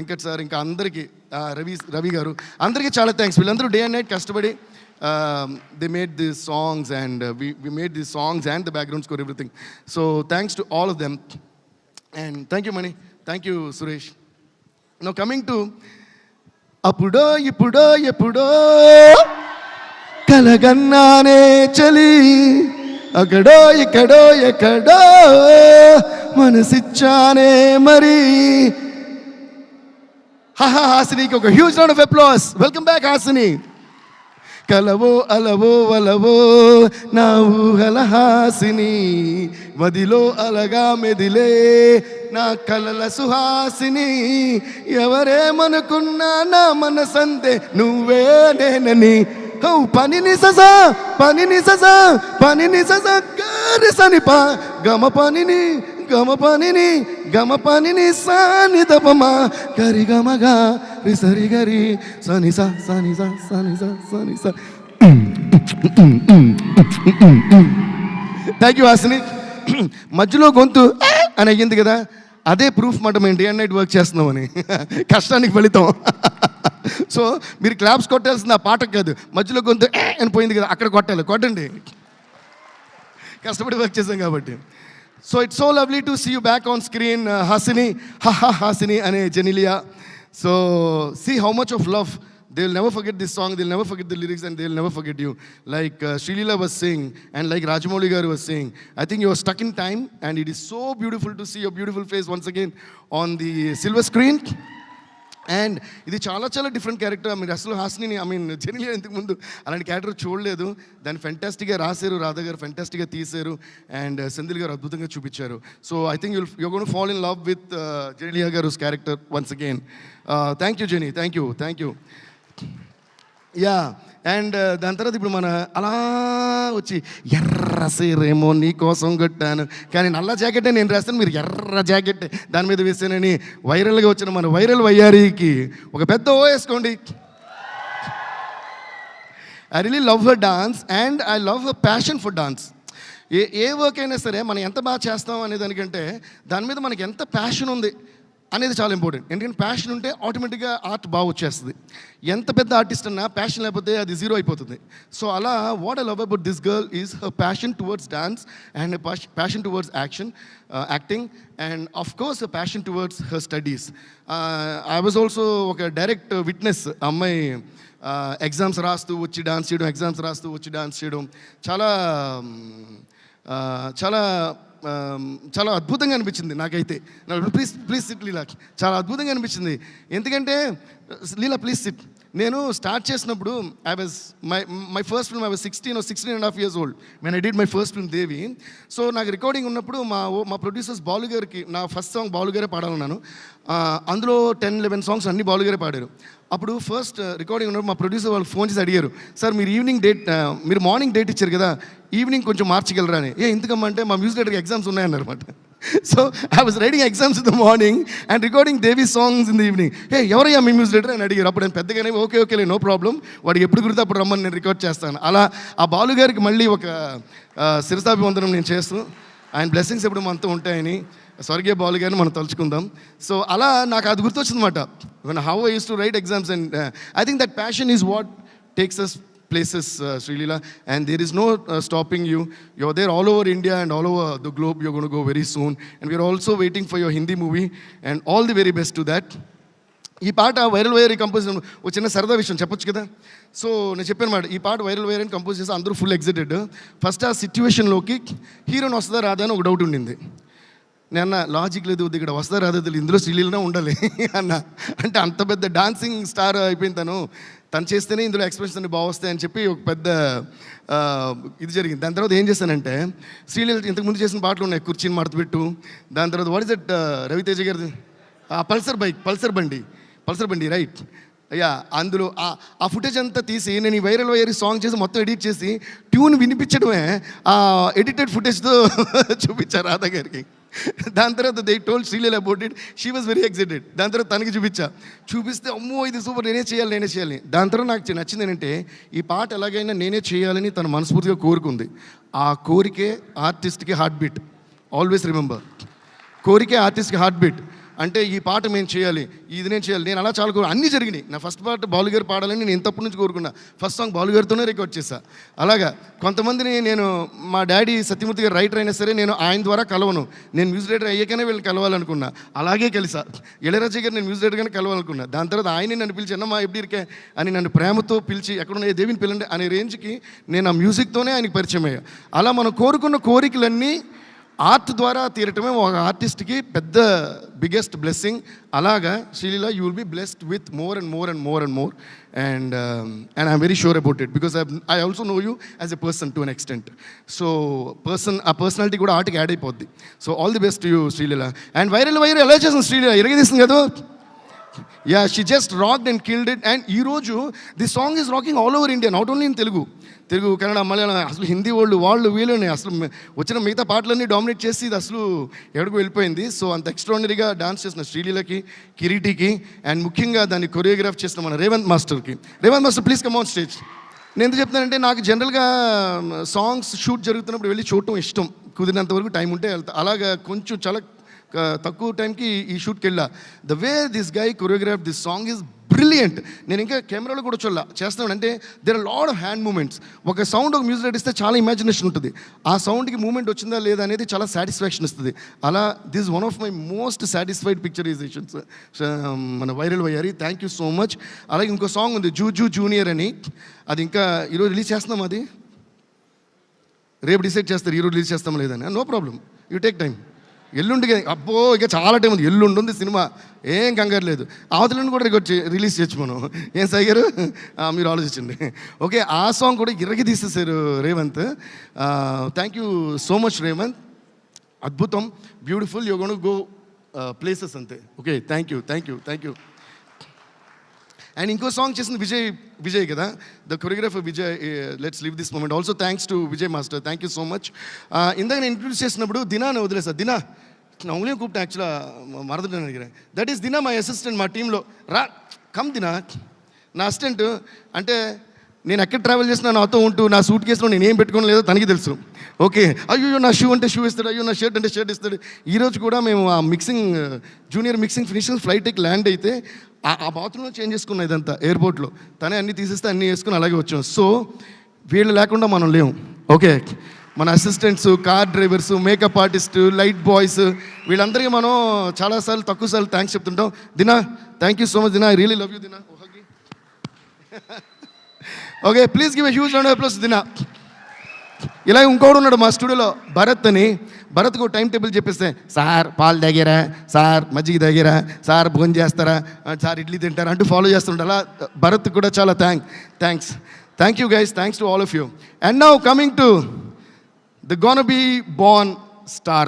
Venkat sir, ఇంకా అందరికీ రవి గారు, అందరికీ చాలా థ్యాంక్స్. వీళ్ళందరూ డే అండ్ నైట్ కష్టపడి they made this songs and we made these songs and the background score, everything. So thanks to all of them and thank you Mani, thank you Suresh. Now coming to అప్పుడో ఇప్పుడో ఎప్పుడో కలగన్నానే చలి, అక్కడో ఇక్కడో ఎక్కడో మనసిచ్చానే మరి. హాసినికి ఒక huge round of applause. Welcome back Hasini. కలవో అలవో వలవో నా ఊహల హాసిని, మదిలో అలగా మెదిలే నా కలల సుహాసిని. ఎవరేమనుకున్నా నా మనసంతే నువ్వే నేనని. పనిని ససా పనిని ససా పనిని ససా గారి సనిపా గమ పనిని గమ పనిని గమ పనిని సాని తపమా గరి గమగా రిసరి గరి సని సా సని సా సని సా సని సా. Thank you Hasini. మధ్యలో గొంతు అని అయ్యింది కదా, అదే ప్రూఫ్ మాట మేము డే అండ్ నైట్ వర్క్ చేస్తున్నామని, కష్టానికి ఫలితం. సో మీరు క్లాప్స్ కొట్టాల్సింది ఆ పాటకు కాదు, మధ్యలో గొంతు అని పోయింది కదా అక్కడ కొట్టాలి. కొట్టండి, కష్టపడి వర్క్ చేసాం కాబట్టి. So it's so lovely to see you back on screen Hasini. Hasini అనే Genelia. So see how much of love. They will never forget this song, they will never forget the lyrics, and they will never forget you. Like Srilila was saying, and like Rajamouli garu was saying, I think you are stuck in time, and it is so beautiful to see your beautiful face once again on the silver screen. And ఇది చాలా చాలా different character. మీరు అసలు హాసిని జెనిలియా ఇంతకు ముందు అలాంటి character చూడలేదు. దాన్ని ఫెంటాస్టిక్గా రాశారు, రాధా గారు ఫెంటాస్టిక్గా తీశారు, అండ్ సెంధిల్ గారు అద్భుతంగా చూపించారు. So I think you gonna fall in love with Genelia గారు character once again. Thank you Jeni, thank you. Yeah, and దాని తర్వాత ఇప్పుడు మన అలా వచ్చి ఎర్ర సీరేమో నీ కోసం కొట్టాను, కానీ నల్ల జాకెటే నేను రాస్తాను, మీరు ఎర్ర జాకెట్ దాని మీద వేసానని వైరల్గా వచ్చిన మన వైరల్ వయ్యారికి ఒక పెద్ద ఓ వేసుకోండి. I really love her dance and I love her passion for dance. A work అయినా సరే మనం ఎంత బాగా చేస్తాం అనే దానికంటే దాని మీద మనకి ఎంత ప్యాషన్ ఉంది అనేది చాలా ఇంపార్టెంట్. ఎందుకంటే ప్యాషన్ ఉంటే ఆటోమేటిక్గా ఆర్ట్ బాగా వచ్చేస్తుంది. ఎంత పెద్ద ఆర్టిస్ట్ అన్నా ప్యాషన్ లేకపోతే అది జీరో అయిపోతుంది. సో అలా what I love about this girl is her passion towards dance and passion towards acting and of course passion towards her studies. I was also ఒక డైరెక్ట్ విట్నెస్. అమ్మాయి exams రాస్తూ వచ్చి dance చేయడం, exams రాస్తూ వచ్చి dance చేయడం చాలా చాలా చాలా అద్భుతంగా అనిపించింది నాకైతే. ప్లీజ్ సిట్ లీలా. చాలా అద్భుతంగా అనిపించింది. ఎందుకంటే లీలా ప్లీజ్ సిట్. నేను స్టార్ట్ చేసినప్పుడు my first film I was 16.5 years old when I did my first film Devi. So నాకు రికార్డింగ్ ఉన్నప్పుడు మా ప్రొడ్యూసర్స్ బాలు గారికి నా ఫస్ట్ సాంగ్ బాలు గారే పాడాలన్నాను. అందులో 10-11 సాంగ్స్ అన్ని బాలు గారే పాడారు. అప్పుడు ఫస్ట్ రికార్డింగ్ ఉన్నప్పుడు మా ప్రొడ్యూసర్ వాళ్ళు ఫోన్ చేసి అడిగారు, సార్ మీరు మార్నింగ్ డేట్ ఇచ్చారు కదా, ఈవినింగ్ కొంచెం మార్చగలరా అని. ఎందుకమ్మంటే మా మ్యూజిక్ డైరెక్టర్కి ఎగ్జామ్స్ ఉన్నాయన్నమాట. So I was writing exams in the morning and recording Devi songs in the evening. ఎవరయ్యా మీ మ్యూజిక్ డైరెక్టర్ అని అడిగారు. అప్పుడు నేను పెద్దగానే ఓకే నో ప్రాబ్లం, వాడికి ఎప్పుడు గుర్తు అప్పుడు రమ్మని నేను రికార్డ్ చేస్తాను. అలా ఆ బాలు గారికి మళ్ళీ ఒక శిరసాభివందనం నేను చేస్తూ, ఆయన బ్లెస్సింగ్స్ ఎప్పుడు మనతో ఉంటాయని స్వర్గీయ బాలు గారిని మనం తలుచుకుందాం. సో అలా నాకు అది గుర్తొచ్చిందన్నమాట. How I use to write exams and I think that passion is what takes us places, Srilila, and there is no stopping you. You're there all over India and all over the globe. You're going to go very soon, and we're also waiting for your Hindi movie, and all the very best to that. ఈ పాట viral wire compose ఒక చిన్న సరదా విషయం చెప్పొచ్చు కదా. So నేను చెప్పాను మాట, ఈ పాట వైరల్ వైర్ అని కంపోజ్ చేస్తే అందరూ ఫుల్ ఎగ్జైటెడ్. ఫస్ట్ ఆ సిచ్యువేషన్లోకి హీరోని వస్తుందా రాదా అని ఒక డౌట్ ఉండింది. నేను లాజిక్ లేదు, ఇక్కడ వస్తా రాదా తెలియదు, ఇందులో శ్రీలీలనే ఉండాలి అన్న. అంటే అంత పెద్ద డాన్సింగ్ స్టార్ అయిపోయింది తను చేస్తేనే ఇందులో ఎక్స్ప్రెషన్స్ అన్ని బాగా వస్తాయని చెప్పి ఒక పెద్ద ఇది జరిగింది. దాని తర్వాత ఏం చేశానంటే, శ్రీలీల ఇంతకుముందు చేసిన పాటలు ఉన్నాయి, కుర్చీని మడతపెట్టు, దాని తర్వాత వాట్ ఇస్ దట్ రవితేజ గారిది పల్సర్ బండి రైట్. అయ్యా అందులో ఆ ఫుటేజ్ అంతా తీసి నేను ఈ వైరల్ వైర్ సాంగ్ చేసి మొత్తం ఎడిట్ చేసి ట్యూన్ వినిపించడమే ఆ ఎడిటెడ్ ఫుటేజ్తో చూపించారు రాధా గారికి. దాని తర్వాత they told Sreeleela about it, she was very excited. దాని తర్వాత తనకి చూపిస్తే అమ్మో ఇది సూపర్, నేనే చేయాలి. దాని తర్వాత నాకు నచ్చింది ఏంటంటే, ఈ పాట ఎలాగైనా నేనే చేయాలని తను మనస్ఫూర్తిగా కోరుకుంది. ఆ కోరికే ఆర్టిస్ట్కి హార్ట్ బీట్. ఆల్వేస్ రిమెంబర్, కోరికే ఆర్టిస్ట్కి హార్ట్ బీట్. అంటే ఈ పాట మేము చేయాలి, ఇది నేను చేయాలి. నేను అలా చాలా అన్నీ జరిగినాయి. నా ఫస్ట్ పాట బాలు గారు పాడాలని నేను ఇంతప్పటి నుంచి కోరుకున్నా. ఫస్ట్ సాంగ్ బాలు గారితోనే రికార్డ్ చేశా. అలాగా కొంతమందిని నేను, మా డాడీ సత్యమూర్తి గారు రైటర్ అయినా సరే నేను ఆయన ద్వారా కలవను, నేను మ్యూజిక్ డైరెక్టర్ అయ్యాకనే వీళ్ళని కలవాలనుకున్నా. అలాగే కలిసా. ఇళయరాజా గారు నేను మ్యూజిక్ డైరెక్టర్గానే కలవాలనుకున్నా. దాని తర్వాత ఆయనే నన్ను పిలిచి అన్నమ్మా ఎప్పుడు ఇరికే అని నన్ను ప్రేమతో పిలిచి ఎక్కడున్న దేవిని పిల్లండి అనే రేంజ్కి నేను ఆ మ్యూజిక్తోనే ఆయనకి పరిచయం అయ్యా. అలా మనం కోరుకున్న కోరికలన్నీ ఆర్ట్ ద్వారా తీరటమే ఒక ఆర్టిస్ట్కి పెద్ద బిగ్గెస్ట్ బ్లెస్సింగ్. అలాగా Sreeleela, you will be blessed with more and more and more and more, and I'm very sure about it because I also know you as a person to an extent. So ఆ personality కూడా ఆర్ట్కి add అయిపోద్ది. So all the best you Sreeleela. And viral ఎలా చేస్తుంది శ్రీలీల, ఇరగదీస్తుంది కదా. Yeah, she just rocked and killed it. And ఈరోజు the song is rocking all over India, not only in Telugu, Kannada, Malayalam, అసలు హిందీ వాళ్ళు వీళ్ళని అసలు వచ్చిన మిగతా పాటలన్నీ డామినేట్ చేసి ఇది అసలు ఎక్కడికి వెళ్ళిపోయింది. సో అంత ఎక్స్ట్రాడినరీగా డాన్స్ చేసిన శ్రీలీలకి, కిరీటికి, అండ్ ముఖ్యంగా దాన్ని కొరియోగ్రాఫ్ చేసిన మన రేవంత్ మాస్టర్కి. Revanth master please come on stage. నేను ఎందుకు చెప్తానంటే నాకు జనరల్గా సాంగ్స్ షూట్ జరుగుతున్నప్పుడు వెళ్ళి చూడటం ఇష్టం, కుదిరినంత వరకు టైం ఉంటే వెళ్తా. అలాగా కొంచెం చాలా తక్కువ టైంకి ఈ షూట్కి వెళ్ళా. The way this guy choreograph this song is brilliant. నేను ఇంకా కెమెరాలో కూడా చేస్తున్నాను అంటే there are lot of hand movements. ఒక సౌండ్ ఒక మ్యూజిక్ ఇస్తే చాలా ఇమాజినేషన్ ఉంటుంది, ఆ సౌండ్కి మూమెంట్ వచ్చిందా లేదా అనేది చాలా సాటిస్ఫాక్షన్ ఇస్తుంది. అలా this one of my most satisfied picturizations మన వైరల్ అయ్యారు. Thank you so much. అలాగే ఇంకో సాంగ్ ఉంది జూ జూనియర్ అని, అది ఇంకా ఈరోజు రిలీజ్ చేస్తున్నాం. అది రేపు డిసైడ్ చేస్తారు ఈరోజు రిలీజ్ చేస్తాం లేదని. No problem, you take time. ఎల్లుండికి అబ్బో ఇంకా చాలా టైం ఉంది, ఎల్లుండి ఉంది సినిమా, ఏం కంగారు లేదు. అవతలని కూడా రిలీజ్ చేయొచ్చు మనం. ఏం సాయి గారు మీరు ఆలోచించండి. ఓకే, ఆ సాంగ్ కూడా ఇరగి తీసేశారు Revanth. Thank you so much Revanth, అద్భుతం, beautiful, you gonna go places అంతే. Okay, thank you. అండ్ ఇంకో సాంగ్ చేసింది విజయ్ కదా, the choreographer Vijay. Let's live this moment also thanks to Vijay master. Thank you so much. ఇందాక నేను ఇంట్రడ్యూస్ చేసినప్పుడు దినాను వదిలేసా. దినా నా ఉంగళం కూப்பிட்டேன் యాక్చువల్గా మరదటని అడిగాను. దట్ ఈస్ దినా, మై అసిస్టెంట్ మా టీంలో. కమ్ దినా, నా అసిస్టెంట్. అంటే నేను ఎక్కడ ట్రావెల్ చేసినా నాతో ఉంటూ నా సూట్ కేసులో నేను ఏం పెట్టుకోని లేదో తనకి తెలుసు. ఓకే, అయ్యో నా షూ అంటే షూ ఇస్తాడు, అయ్యో నా షర్ట్ అంటే షర్ట్ ఇస్తాడు. ఈరోజు కూడా మేము ఆ జూనియర్ మిక్సింగ్ ఫినిషింగ్ ఫ్లైట్కి ల్యాండ్ అయితే ఆ బాత్రూంలో చేంజ్ చేసుకున్నాం ఇదంతా ఎయిర్పోర్ట్లో. తనే అన్నీ తీసేస్తే అన్నీ వేసుకుని అలాగే వచ్చాం. సో వీళ్ళు లేకుండా మనం లేము. ఓకే, మన assistants, car drivers, makeup artist, light boys, వీళ్ళందరికీ మనం చాలాసార్లు తక్కువసార్లు థ్యాంక్స్ చెప్తుంటాం. Dina, thank you so much Dina, I really love you Dina. Okay, please give a huge round of applause Dina. ఇలా ఇంకోడు ఉన్నాడు మా స్టూడియోలో, భరత్ అని. భరత్కు టైం టేబుల్ చెప్పేస్తే, సార్ పాలు తాగారా, సార్ మజ్జిగ తాగారా, సార్ భోజనం చేస్తారా, సార్ ఇడ్లీ తింటారా అంటూ ఫాలో చేస్తుంటా. అలా భరత్ కూడా చాలా thank you guys, thanks to all of you. And now coming to the gonna be born star.